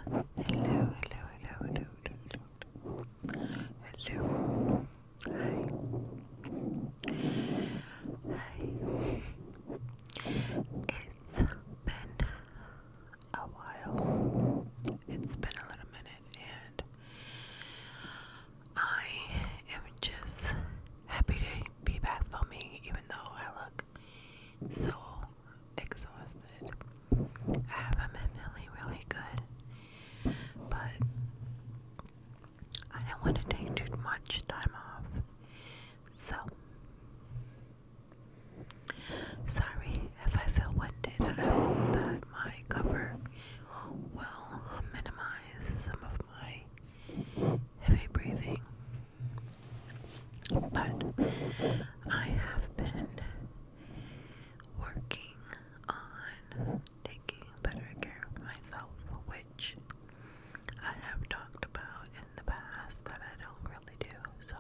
Hello, hello, hello, hello, hello. Hi. Hi. It's been a while. It's been a little minute, and I am just happy to be back filming, even though I look so exhausted. I haven't been feeling really good, but I didn't want to take too much time off, so sorry if I feel winded. I hope that my cover will minimize some of my heavy breathing, but I have been working on taking better care of myself, which I have talked about in the past that I don't really do. So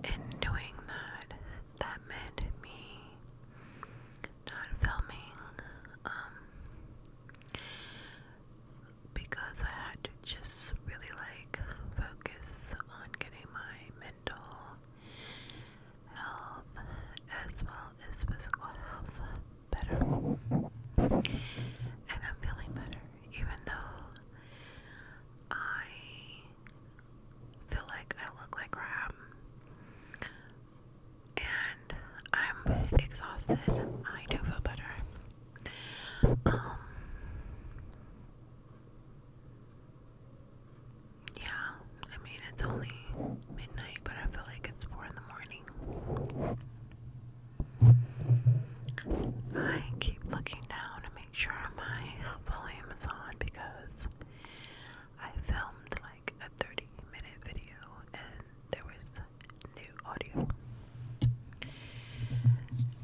in doing that, that meant me not filming because I had to just really focus on getting my mental health as well as physical health better. And I'm feeling better, even though I feel like I look like crap and I'm exhausted. I do feel better. Yeah, I mean, it's only midnight, but I feel like it's 4 in the morning. I keep looking down to make sure my volume is on because I filmed like a 30-minute video and there was new audio.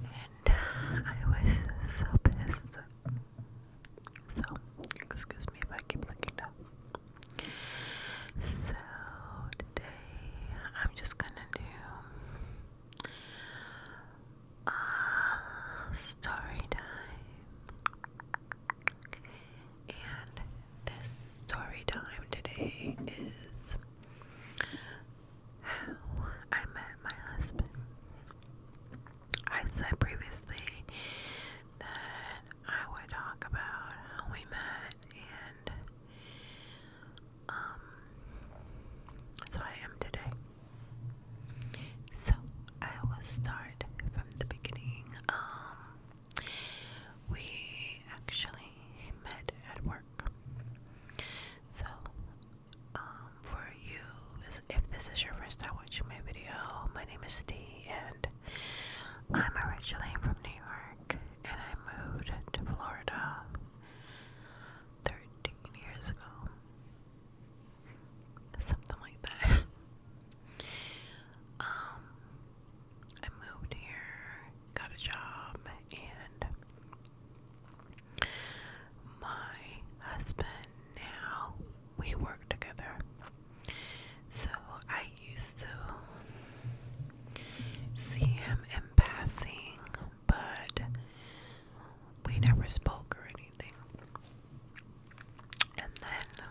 And I was so pissed. So, excuse me if I keep looking down. So, today I'm just gonna do story time. And this story time today is how I met my husband. I said previously that I would talk about how we met, and so I am today. So I will start from the beginning. We actually met at work. So for you, if this is your first time watching my video, my name is Dee, and I'm originally from New York, and I moved to Florida 13 years ago. Something like that. I moved here, got a job, and my husband now, we work together. So I used to see him in passing, but we never spoke or anything. And then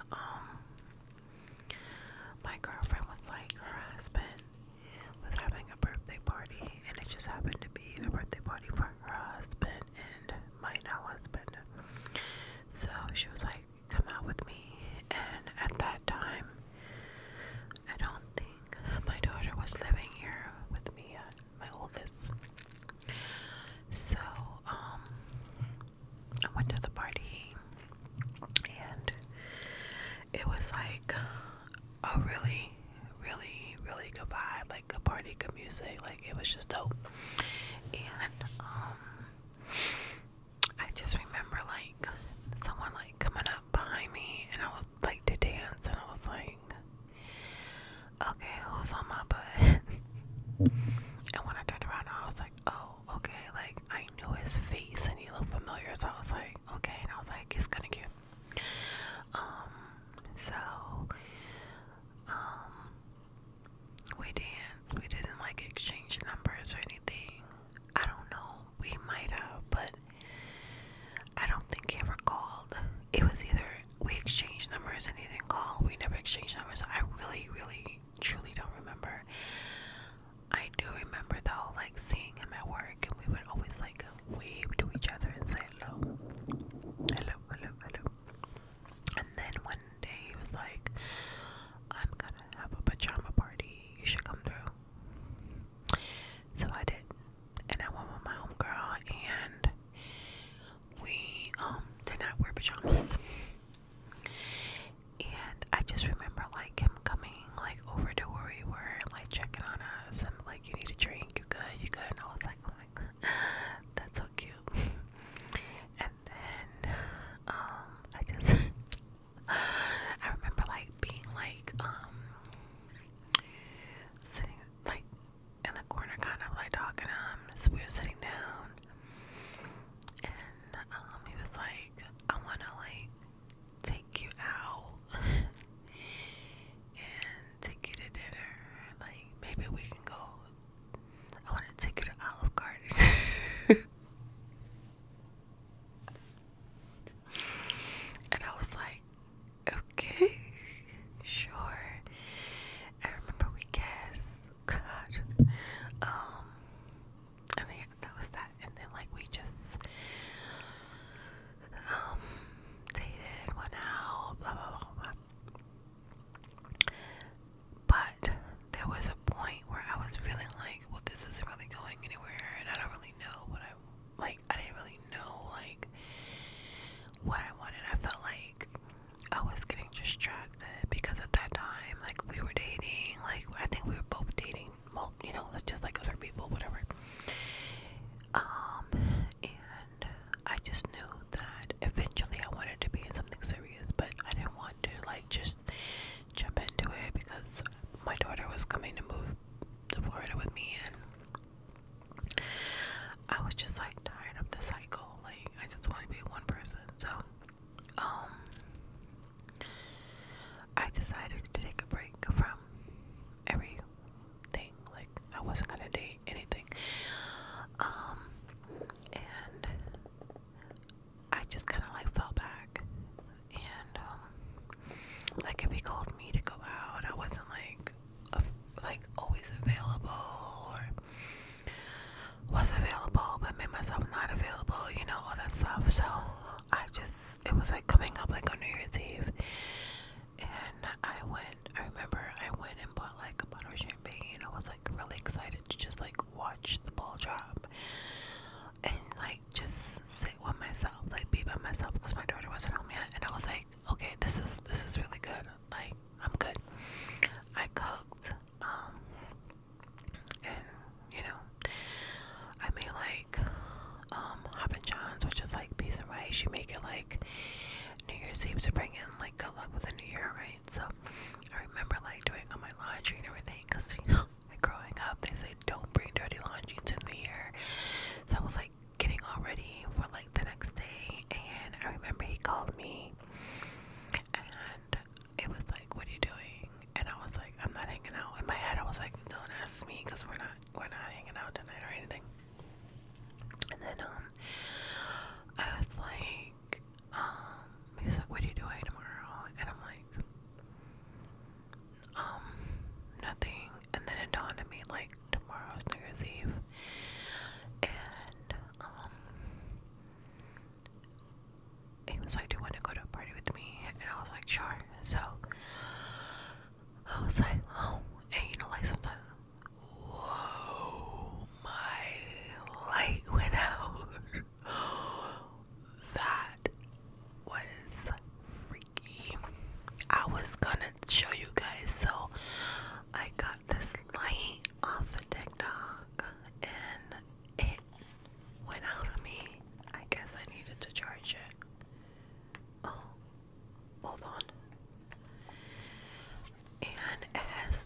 my girlfriend was like, her husband was having a birthday party, and it just happened to be the birthday party for her husband and my now husband. So she was like, come out with me. And at that time, I don't think my daughter was living here with me yet, my oldest. So I went to the party, and it was like a really good vibe, like good party, good music, like it was just dope. And I just remember like someone like coming up behind me, and I was like to dance, and I was like, okay, who's on my butt? And when I turned around, I was like, oh, okay, like I knew his face and he looked familiar, so I was like, okay. And I was like, he's kinda cute. So we danced. We didn't like exchange numbers or anything. I don't know, we might have, but I don't think he ever called. It was either it was like coming up like on New Year's Eve, and I remember I went and bought like a bottle of champagne. I was like really excited to just like watch the ball drop and like just sit with myself, like be by myself, because my daughter wasn't home yet. And I was like, okay, this is really good. Like, I'm good. I cooked, and you know, I made like Hop and John's, which is like peas and rice. You make it like New Year's Eve to bring in like good luck with the new year, right? So I remember like doing all my laundry and everything, because you know, like growing up they say don't bring dirty laundry to the new year. So I was like getting all ready for like the next day, and I remember he called me and it was like, what are you doing? And I was like, I'm not hanging out. In my head I was like, don't ask me, because we're not hanging out tonight or anything. And then I was like, he was like, what are you doing tomorrow? And I'm like, nothing. And then it dawned on me, like, tomorrow's New Year's Eve. And he was like, do you want to go to a party with me? And I was like, sure. So I was like, oh. And you know, like sometimes, whoa, my light went out. That was freaky. I was gonna show you guys. So I got this light off of TikTok and it went out on me. I guess I needed to charge it. Oh, hold on. And it has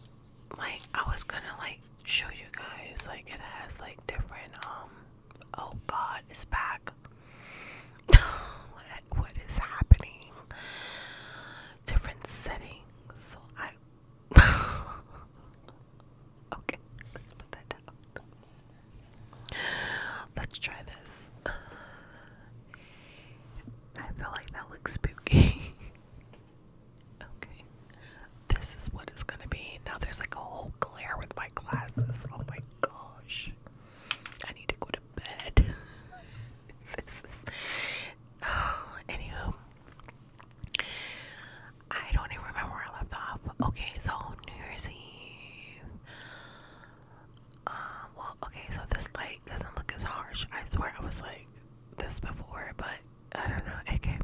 like, I was gonna like show you guys, like it has like different oh god, it's back. What is happening? Different settings. So I okay, let's put that down. Let's try this. I feel like that looks spooky. Okay, this is what it's gonna be. Now there's like a whole glare with my glasses. Oh my gosh, I need to go to bed. This is anywho, I don't even remember where I left off. Okay, so New Year's Eve. Well, okay, so this light doesn't look as harsh. I swear I was like this before, but I don't know. Okay.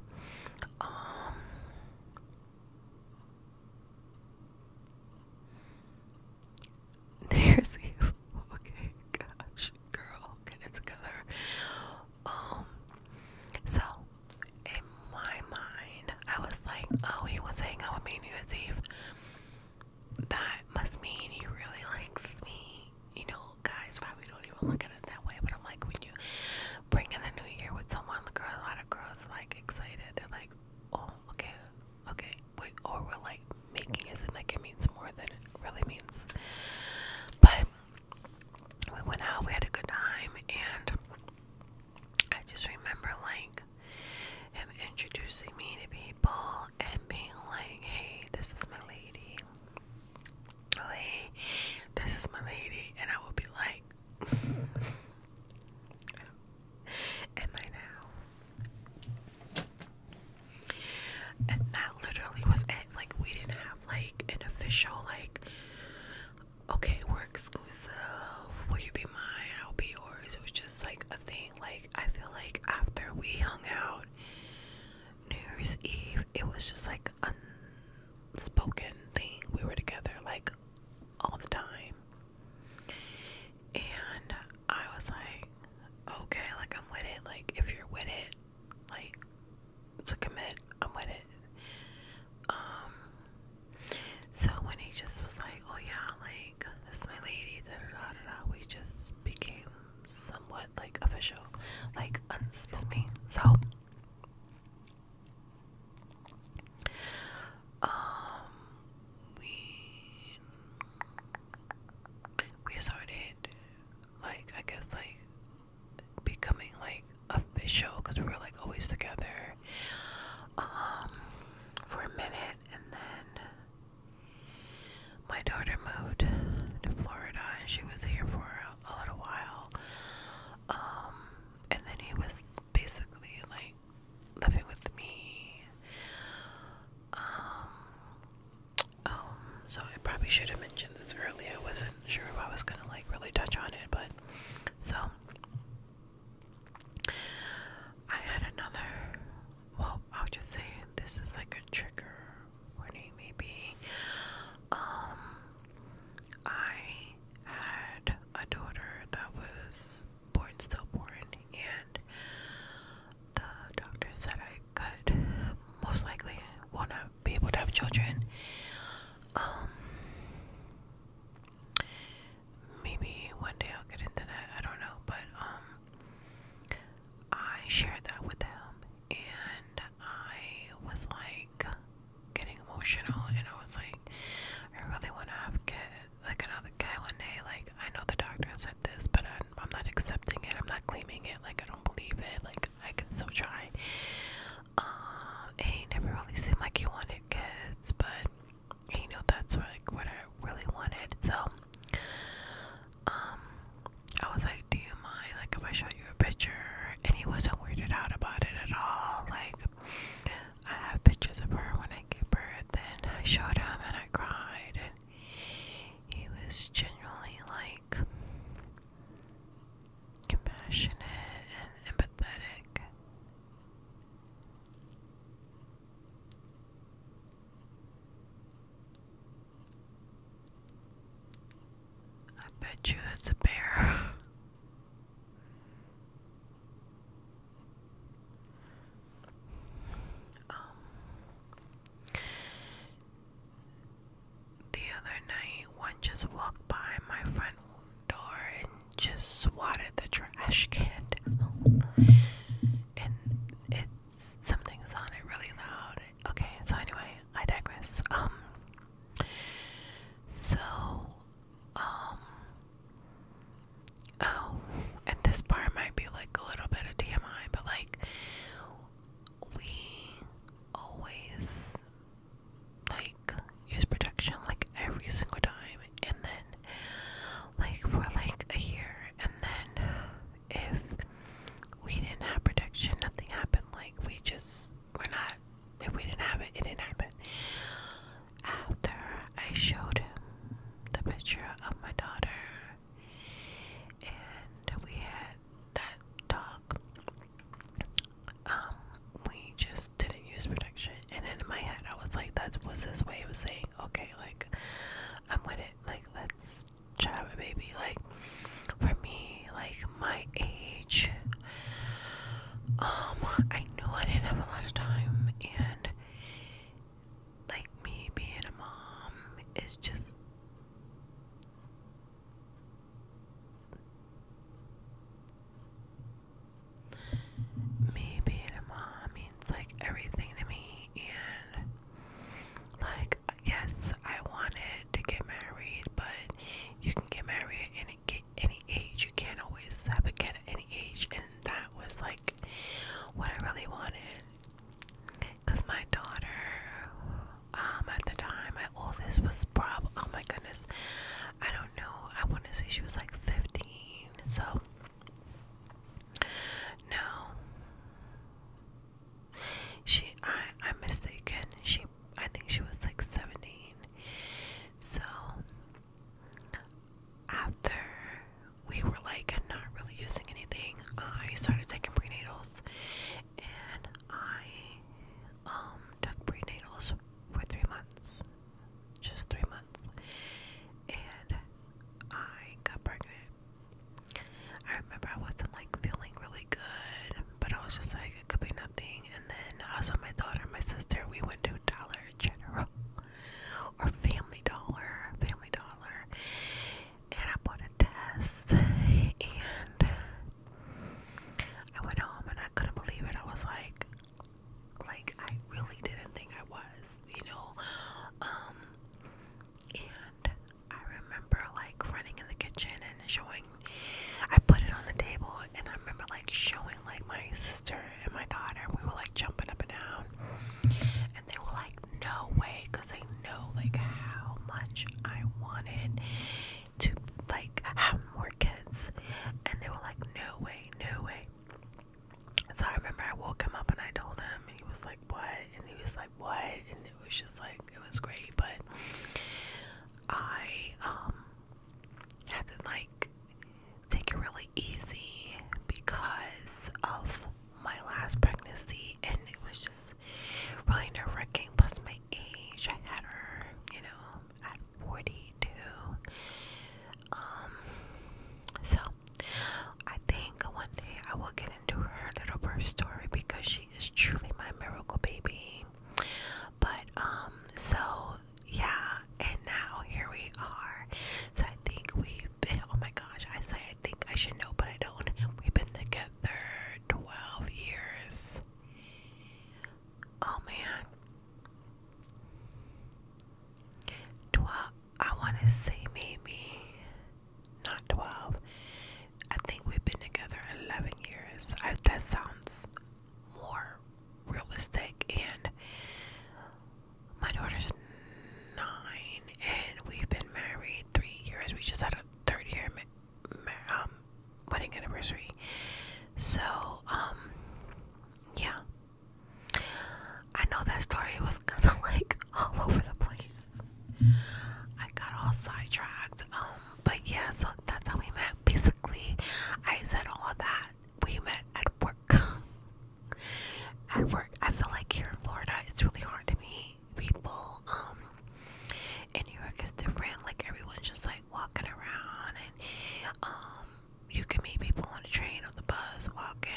New Year's Eve. Okay, gosh, girl, get it together. So in my mind, I was like, oh, he wants to hang out with me New Year's Eve. That must mean he really likes me. You know, guys probably don't even look at it that way, but I'm like, when you bring in the new year with someone, a lot of girls are like excited. They're like, oh, okay, wait, or we're like making it seem like it means more than it really means. But we went out, we had a good time, and I just remember like him introducing me to people and being like, hey, this is my lady. Oh, hey, this is my lady. And I would be like, am I now? And that literally was it. Like, we didn't have like an official like, okay, we're exclusive, will you be mine, I'll be yours. It was just like a thing. Like, I feel like after we hung out New Year's Eve, it was just like unspoken thing. We were together like all the time, and I was like, okay, like I'm with it. Like, if you're with it, like, to commit, I'm with it. So when he just was like, oh yeah, like, this is my lady, da da da da da, we just became somewhat like official, like unspoken. So we started like, I guess like becoming like official, because we were like always together. children. Maybe one day I'll get into that. I don't know, but I shared that with him, and I was like getting emotional, and I was like, I really want to have a kid, like another guy one day. Like, I know the doctor said this, but I'm not accepting it. I'm not claiming it. Like, I don't believe it. Like, I can still try. And he never really seemed like he wanted kids, but he knew that's like what I really wanted. So, I was like, do you mind, like, if I show you a picture? And he wasn't weirded out about it at all. Like, I have pictures of her when I gave birth, and I showed him, and I cried, and he was genuinely like compassionate and empathetic. I bet you that's a bear. The other night, one just walked by my front door and just swatted the trash can down. And something's on it really loud. Okay, so anyway, I digress. Oh, and this part might be like a little bit of TMI, but like, we always like use protection like every single time, and then like for like a year, and then if we didn't have protection, nothing happened. Like, if we didn't have it, it didn't happen. After I showed him the picture of my daughter and we had that talk, we just didn't use protection. And then in my head I was like, that was his way of saying, okay, like, I'm with it, like, let's try to have a baby. Like, for me, like, my age, I knew I didn't have a lot of time, and like, me being a mom is just me being a mom means like everything to me. And like, yes, I wanted to get married, but you can get married at any age. You can't always have a kid at any age, and that was like what I really wanted. Cause my daughter, at the time, my oldest was probably, oh my goodness, I don't know, I want to say she was like 15. So no, I'm mistaken. I think she was like 17. So after we were like not really using anything, I started taking prenatals, and I took prenatals for 3 months, just 3 months, and I got pregnant. I remember I wasn't like feeling really good, but I was just like, it could be nothing. And then I was with my daughter and my sister. We went to Dollar General or Family Dollar, and I bought a test, and I went home and I couldn't believe it. I was like I really didn't think I was, and I remember like running in the kitchen and showing, I put it on the table, and I remember like showing like my sister and my daughter, and we were like jumping up and down, and they were like, no way, because they know like how much I wanted to like have more kids, and they were like, no way, no way. So I remember I woke him up and I told him, and he was like, what? And he was like, what? And it was just like, it was great. But I had to like take it really easy because of my last pregnancy, and it was just really nerve-wracking. Plus my age, I had her, at 42. So I think one day I will get into her little birth story, because she is truly my miracle baby. But say maybe not 12. I think we've been together 11 years. That sounds more realistic. And my daughter's 9, and we've been married 3 years. We just had a 3rd year wedding anniversary. So, yeah. I know that story was kind of like all over the place. I got all sidetracked. But yeah, so that's how we met. Basically, I said all of that. We met at work. At work, I feel like here in Florida, it's really hard to meet people. In New York, it's different. Like, everyone's just like walking around, and you can meet people on the train, on the bus, walking,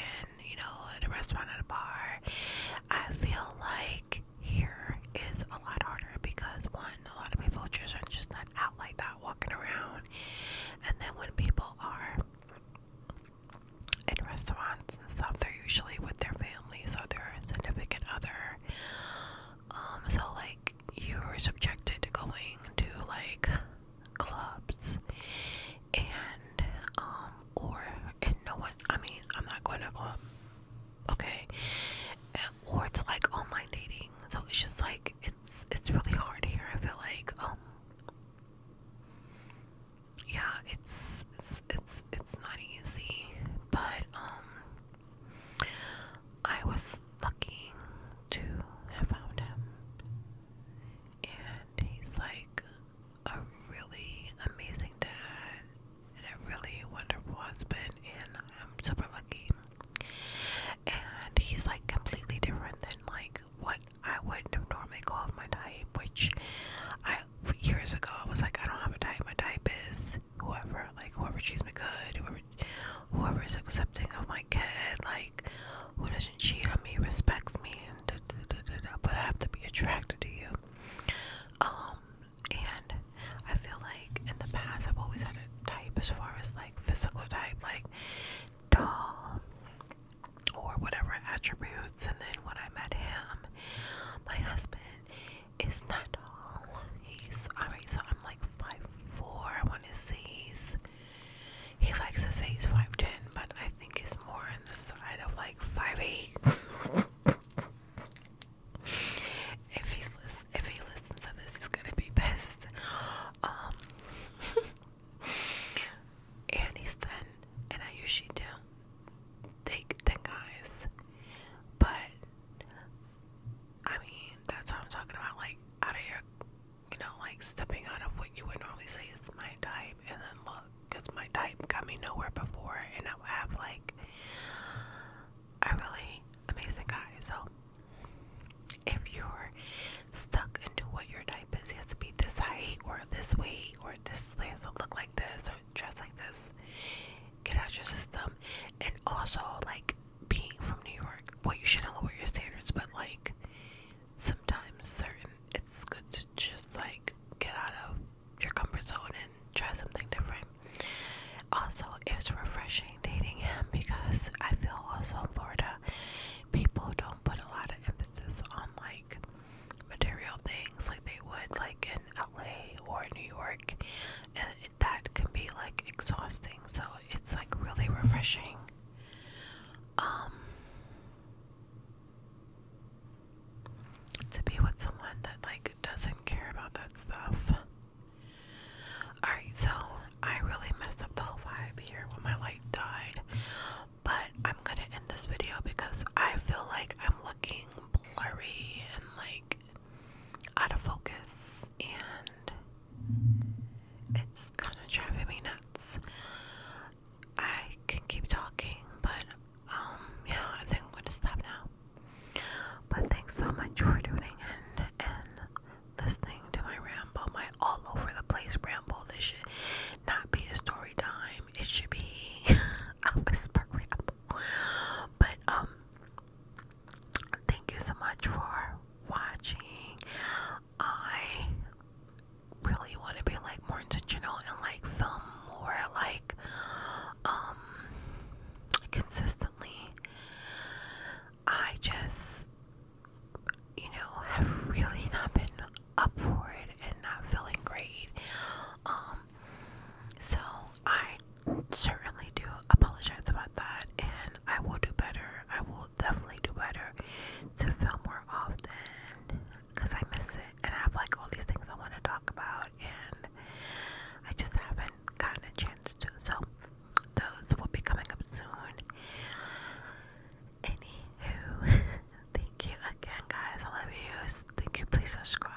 you know, at a restaurant, at a bar. I feel like here is a lot harder because, one, a lot of people just are just not out like that, walking around. And then when people are in restaurants and stuff, they're usually with their families or their significant other. So like, you're subjected to going to like clubs and no one, I mean, I'm not going to a club, okay, or it's like online dating. So it's just like, it's really hard here. I feel like yeah, it's not easy, but I was lucky to have found him, and he's like a really amazing dad and a really wonderful husband, and I'm super lucky. And he's like completely different than like what I would normally call my type, which years ago I was like, I don't have a type. My type is whoever treats me good, whoever is accepting of my kid, like who doesn't cheat on me, respects me, but I have to be attracted to you. And I feel like in the past I've always had a type as far as like physical type, like tall or whatever attributes. And then when I met him, my husband is not tall. He's alright, so I'm like 5'4". I want to say he likes to say he's 5'10", but I think he's more on the side of like 5'8". If he listens to this, he's gonna be pissed. And he's thin, and I usually don't take thin guys, but I mean, that's what I'm talking about, like out of your, you know, like stepping out of what you would normally say is my type, and then look, because my type got me nowhere before, and now I have like a really amazing guy. So if you're stuck into what your type is, he has to be this height or this weight or this, he has to look like this or dress like this, get out your system. And also, like, being from New York, well, you shouldn't lower your standards, but like sometimes it's good to just like get out of your comfort zone and try something different. Also, it's refreshing dating him because I feel also in Florida, people don't put a lot of emphasis on like material things like they would like in LA or New York, and that can be like exhausting. So it's like really refreshing. To be with someone that like doesn't care about that stuff. Alright, so I really messed up the whole vibe here when my light died, but I'm gonna end this video because I feel like I'm looking blurry and like out of focus, and it's kind of driving me nuts. I can keep talking, but yeah, I think I'm gonna stop now. But thanks so much for tuning in and listening to my ramble, my all over the place ramble. This should not be a story time. It should be a whisper ramble. But thank you so much for watching. I really want to be like more intentional and like film more like consistently. I just, you know, have really not been up for it and not feeling great. subscribe.